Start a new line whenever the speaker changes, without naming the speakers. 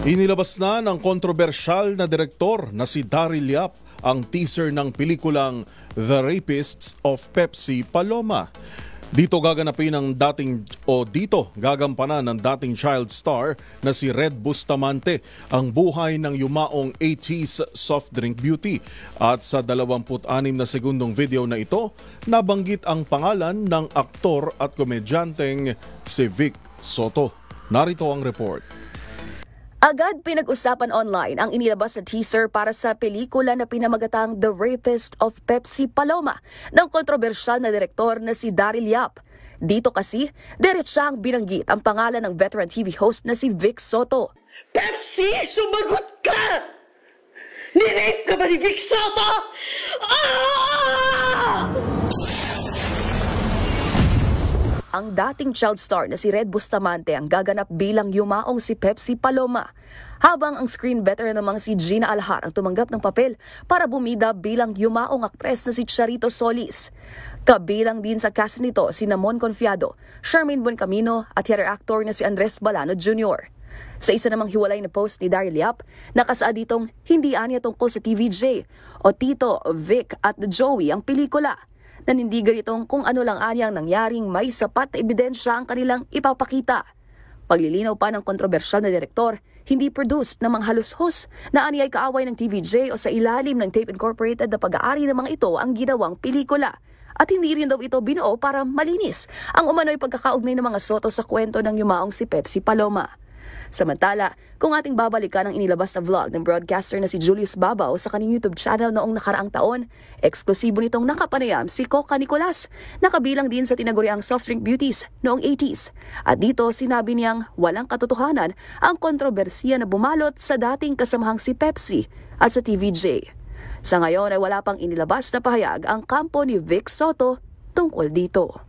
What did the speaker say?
Inilabas na ng kontrobersyal na direktor na si Daryl Yap ang teaser ng pelikulang The Rapists of Pepsi Paloma. Dito gagampanan ng dating child star na si Red Bustamante ang buhay ng yumaong 80s soft drink beauty. At sa 26 na segundong video na ito, nabanggit ang pangalan ng aktor at komedyanteng si Vic Soto. Narito ang report.
Agad pinag-usapan online ang inilabas na teaser para sa pelikula na pinamagatang The Rapist of Pepsi Paloma ng kontrobersyal na direktor na si Daryl Yap. Dito kasi, diretsang binanggit ang pangalan ng veteran TV host na si Vic Soto.
Pepsi, sumagot ka! Nirape ka ba ni Vic Soto? Ah!
Ang dating child star na si Red Bustamante ang gaganap bilang yumaong si Pepsi Paloma, habang ang screen veteran namang si Gina Alhar ang tumanggap ng papel para bumida bilang yumaong aktres na si Charito Solis. Kabilang din sa cast nito si Namon Confiado, Shermaine Buencamino at theater actor na si Andres Balano Jr. Sa isa namang hiwalay na post ni Daryl Yap, nakasaad ditong hindi anya tungkol sa TVJ o Tito, Vic at Joey ang pelikula. Nanindigan itong kung ano lang anyang nangyaring may sapat na ebidensya ang kanilang ipapakita. Paglilinaw pa ng kontrobersyal na direktor, hindi produced ng mga halushos na anyay kaaway ng TVJ o sa ilalim ng Tape Incorporated na pag-aari ng mga ito ang ginawang pelikula. At hindi rin daw ito binuo para malinis ang umano'y pagkakaugnay ng mga Soto sa kwento ng yumaong si Pepsi Paloma. Samantala, kung ating babalikan ang inilabas na vlog ng broadcaster na si Julius Babaw sa kanyang YouTube channel noong nakaraang taon, eksklusibo nitong nakapanayam si Coca Nicolas, na kabilang din sa tinaguriang soft drink beauties noong 80s. At dito sinabi niyang walang katotohanan ang kontrobersiya na bumalot sa dating kasamahang si Pepsi at sa TVJ. Sa ngayon ay wala pang inilabas na pahayag ang kampo ni Vic Soto tungkol dito.